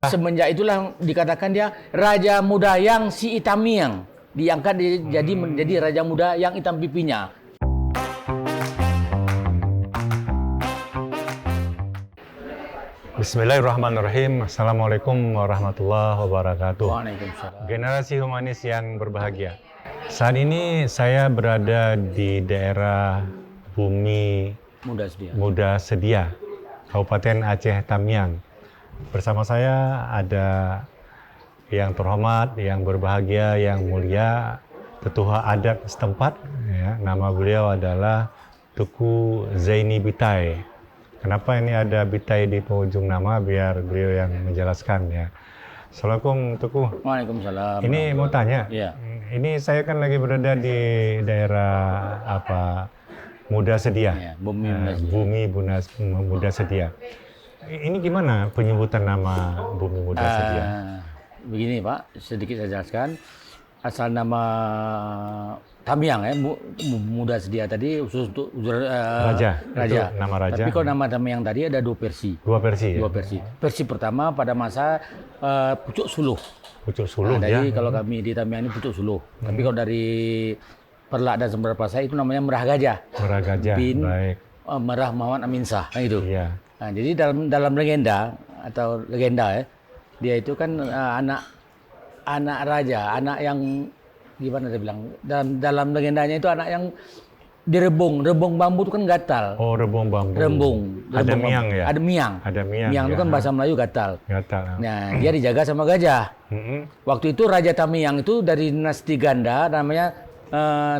Semenjak itulah dikatakan dia raja muda yang si Itamiang, diangkat jadi menjadi raja muda yang hitam pipinya. Bismillahirrahmanirrahim. Assalamualaikum warahmatullahi wabarakatuh. Waalaikumsalam. Generasi humanis yang berbahagia. Saat ini saya berada di daerah Bumi Muda Sedia, Kabupaten Aceh Tamiang. Bersama saya ada yang terhormat, yang berbahagia, yang mulia, tetua adat setempat. Ya, nama beliau adalah Tuku Zaini Bitai. Kenapa ini ada Bitai di penghujung nama? Biar beliau yang menjelaskan ya. Assalamualaikum Tuku. Waalaikumsalam. Ini mau tanya. Ya. Ini saya kan lagi berada di daerah Muda Sedia. Ya, Bumi Muda Sedia. Ini gimana penyebutan nama Bumi Muda Sedia? Begini Pak, sedikit saya jelaskan. Asal nama Tamiang ya, Muda Sedia tadi khusus untuk Raja. Raja. Nama raja. Tapi kalau nama Tamiang tadi ada dua versi. Dua versi. Dua versi. Versi pertama pada masa Pucuk Suluh. Pucuk Suluh Jadi kalau kami di Tamiang ini Pucuk Suluh. Tapi kalau dari Perlak dan Sumber Pasai itu namanya Merah Gajah. Merah Gajah. Bin Baik. Merah Muhammad Aminsah. Nah itu. Iya. Nah, jadi dalam legenda atau legenda ya, dia itu kan anak raja, anak yang gimana saya bilang, dalam legendanya itu anak yang direbung bambu itu kan gatal. Oh, rebung bambu. Rebung Ada miang bambu. ya? Ada miang. Ada miang. Miang itu kan bahasa Melayu gatal. Gatal. Nah, dia dijaga sama gajah. Waktu itu Raja Tamiang itu dari dinasti Ganda namanya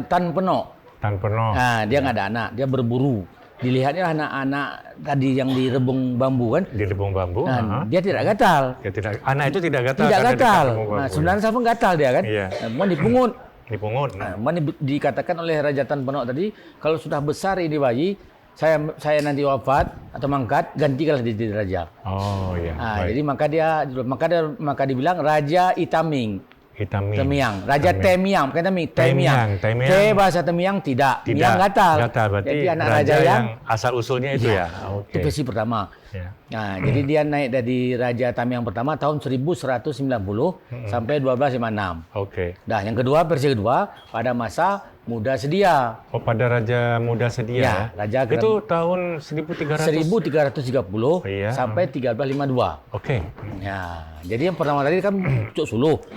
Tan Penok. Tan Penok. Nah, dia nggak ada anak, dia berburu. Dilihatnya anak-anak tadi yang direbung bambu kan. Direbung bambu. Nah, dia tidak gatal. Anak itu tidak gatal. Tidak karena gatal. direbung bambu. Nah, sebenarnya siapa gatal dia kan? Iya. Nah, dipungut. Dipungut. Nah, dikatakan oleh Raja Tan Penok tadi, kalau sudah besar ini bayi, saya nanti wafat atau mangkat, gantikanlah jadi raja. Oh iya. Nah, jadi maka dibilang Raja Itaming. Tamiang, Raja Tamiang, bukan Tamiang. T bahasa Tamiang tidak. Miang gatal. Berarti jadi anak raja yang asal usulnya itu ya. Itu versi pertama. Ya. Nah, jadi dia naik dari Raja Tamiang pertama tahun 1190 sampai 1256. Oke. Nah, yang kedua versi kedua pada masa Muda Sedia. Oh, pada Raja Muda Sedia ya. Raja itu tahun 1330 iya. Sampai 1352. Oke. Ya, jadi yang pertama tadi kan Pucuk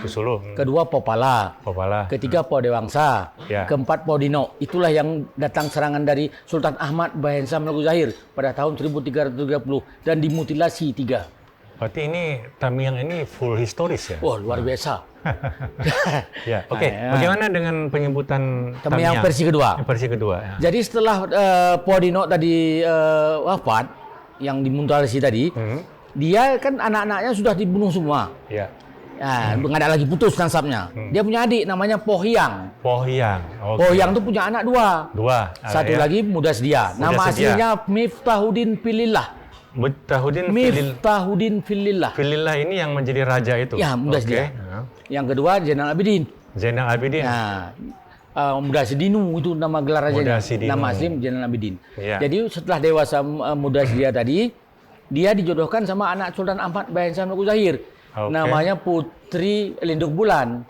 Suluh. Kedua Popala. Ketiga Po Dewangsa. Ya. Keempat Po Dino. Itulah yang datang serangan dari Sultan Ahmad Bahensa Melaku Zahir pada tahun 1330 dan dimutilasi 3. Berarti ini Tamiang ini full historis ya? Wah, luar biasa. Ya, oke. Bagaimana dengan penyebutan Tamiang versi kedua? Versi kedua. Ya. Jadi setelah Po Dino tadi wafat, yang dimutilasi tadi, dia kan anak-anaknya sudah dibunuh semua. Ya. Nah, nggak ada lagi putus nasabnya. Dia punya adik namanya Pohyang. Okay. Pohyang itu punya anak dua. Satu lagi Muda Sedia. Nama aslinya Miftahuddin Filillah. Miftahuddin Filillah. Filillah ini yang menjadi raja itu. Ya, Muda Sedia. Yang kedua Zainal Abidin. Nah, Muda Sedinu itu nama gelar rajanya. Nama asli Zainal Abidin. Ya. Jadi setelah dewasa Muda Sedia tadi, dia dijodohkan sama anak Sultan Ahmad Bahensa Melaku Zahir. Namanya Putri Lindung Bulan.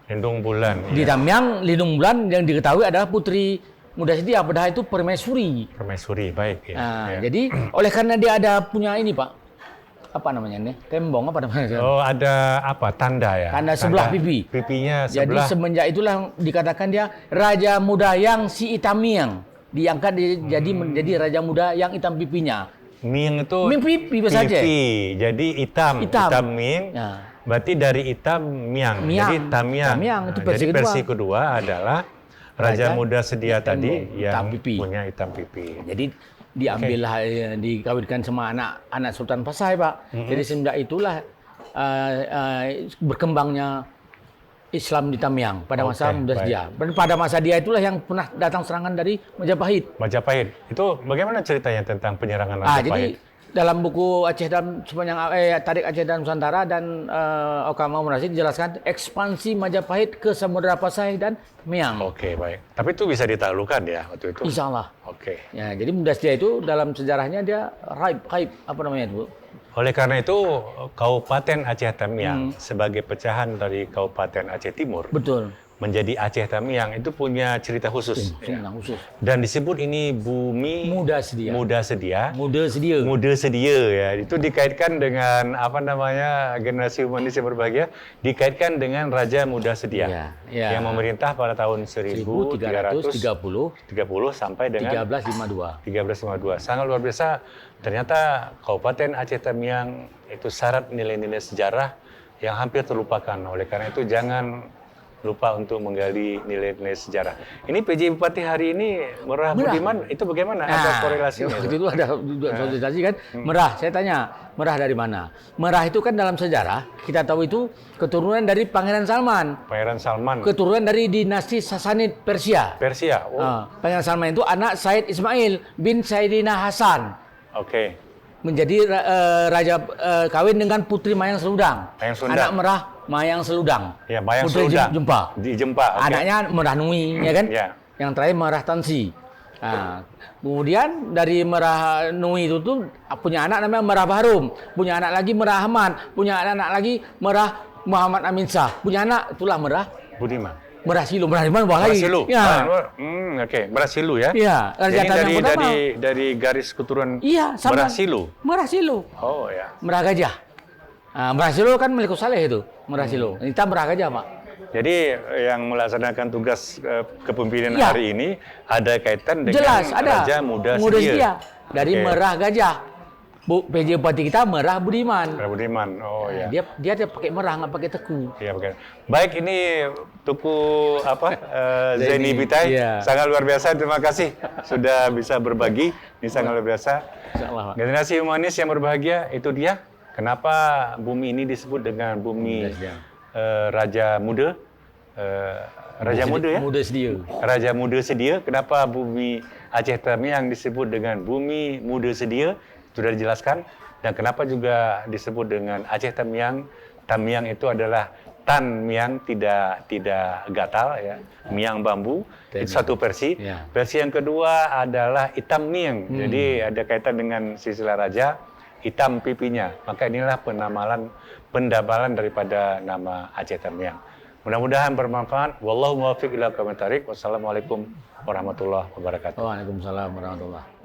Di Tamiang, Lindung Bulan yang diketahui adalah Putri Muda Sedia, padahal itu permaisuri. Baik ya. Nah, jadi oleh karena dia ada punya ini Pak, apa namanya ini? Tembong apa namanya? Oh, ada apa? Tanda ya? Tanda sebelah pipi. Pipinya Jadi sebelah. semenjak itulah dikatakan dia raja muda yang si Itamiang, diangkat jadi menjadi raja muda yang hitam pipinya. Miang itu pipi saja. Jadi hitam miang. Nah. Berarti dari hitam miang. Jadi Tamiang. Itu versi kedua adalah Raja Muda Sedia tadi yang pipi. punya hitam pipi. Jadi diambil dikawinkan sama anak Sultan Pasai, Pak. Jadi semenjak itulah berkembangnya Islam di Tamiang pada masa Muda Sedia. Dan pada masa dia itulah yang pernah datang serangan dari Majapahit. Itu bagaimana ceritanya tentang penyerangan Majapahit? Jadi dalam buku Aceh dan sepanjang Tarik Aceh dan Nusantara dan Oka Maumrasi dijelaskan ekspansi Majapahit ke Samudra Pasai dan Miang. Oke, baik. Tapi itu bisa ditaklukkan ya waktu itu? Insya Allah. Oke. Ya, jadi Muda Sedia itu dalam sejarahnya dia raib, apa namanya itu? Oleh karena itu, Kabupaten Aceh Tamiang sebagai pecahan dari Kabupaten Aceh Timur Betul. menjadi Aceh Tamiang itu punya cerita khusus. Khusus. Dan disebut ini bumi Muda sedia. Muda sedia. Muda sedia. Muda sedia ya. Itu dikaitkan dengan apa namanya generasi humanis yang berbahagia dikaitkan dengan Raja Muda Sedia yang memerintah pada tahun 1330 sampai dengan 1352. Sangat luar biasa. Ternyata Kabupaten Aceh Tamiang itu syarat nilai-nilai sejarah yang hampir terlupakan. Oleh karena itu jangan lupa untuk menggali nilai-nilai sejarah. Ini PJ Bupati hari ini Merah Budiman itu bagaimana? Ada korelasinya? Itu ada konsultasi kan. Merah, saya tanya, Merah dari mana? Merah itu kan dalam sejarah kita tahu itu keturunan dari Pangeran Salman. Pangeran Salman. Keturunan dari dinasti Sasanid Persia. Persia. Oh. Pangeran Salman itu anak Said Ismail bin Saidina Hasan. Oke. Menjadi raja kawin dengan Putri Mayang Seludang. Anak Merah Mayang Seludang. Ya, Mayang Putri Seludang. Di Jempa. Okay. Anaknya Merah Nui, ya kan? Ya. Yang terakhir Merah Tansi. Nah, kemudian dari Merah Nui itu tuh punya anak namanya Merah Bahrum, punya anak lagi Merah Ahmad, punya anak lagi Merah Muhammad Amin Shah, punya anak itulah Merah Budiman. Merah Silu, Merah Budiman buah lagi. Silu. Ya. Oke, Merah Silu ya. Iya, Jadi dari garis keturunan Merah Silu. Merah Silu. Oh ya. Merah Gajah. Nah, Merah Silu kan Melikus Saleh itu, Merah Silu. Kita Merah Gajah, Pak. Jadi yang melaksanakan tugas kepemimpinan hari ini ada kaitan dengan Raja Muda Sedia. Dari Merah Gajah. PJ Bupati kita Merah Budiman. Merah Budiman. Oh ya. Dia pakai merah, nggak pakai teku. Iya, pakai. Baik, ini Tuku Zaini Bitai. Sangat luar biasa. Terima kasih sudah bisa berbagi. Ini sangat luar biasa. Generasi humanis yang berbahagia itu dia. Kenapa bumi ini disebut dengan bumi Raja Muda? Raja Muda ya? Muda Sedia. Raja Muda Sedia. Kenapa bumi Aceh Tamiang disebut dengan bumi Muda Sedia? Sudah dijelaskan. Dan kenapa juga disebut dengan Aceh Tamiang? Tamiang itu adalah tan miang, tidak gatal ya. Miang bambu. Itu satu versi. Versi yang kedua adalah hitam miang. Jadi ada kaitan dengan silsilah raja. Hitam pipinya. Maka inilah pendabalan daripada nama Aceh Tamiang. Mudah-mudahan bermanfaat. Wallahu muwaffiq ila aqwamit thoriq. Wassalamualaikum warahmatullahi wabarakatuh. Waalaikumsalam warahmatullahi wabarakatuh.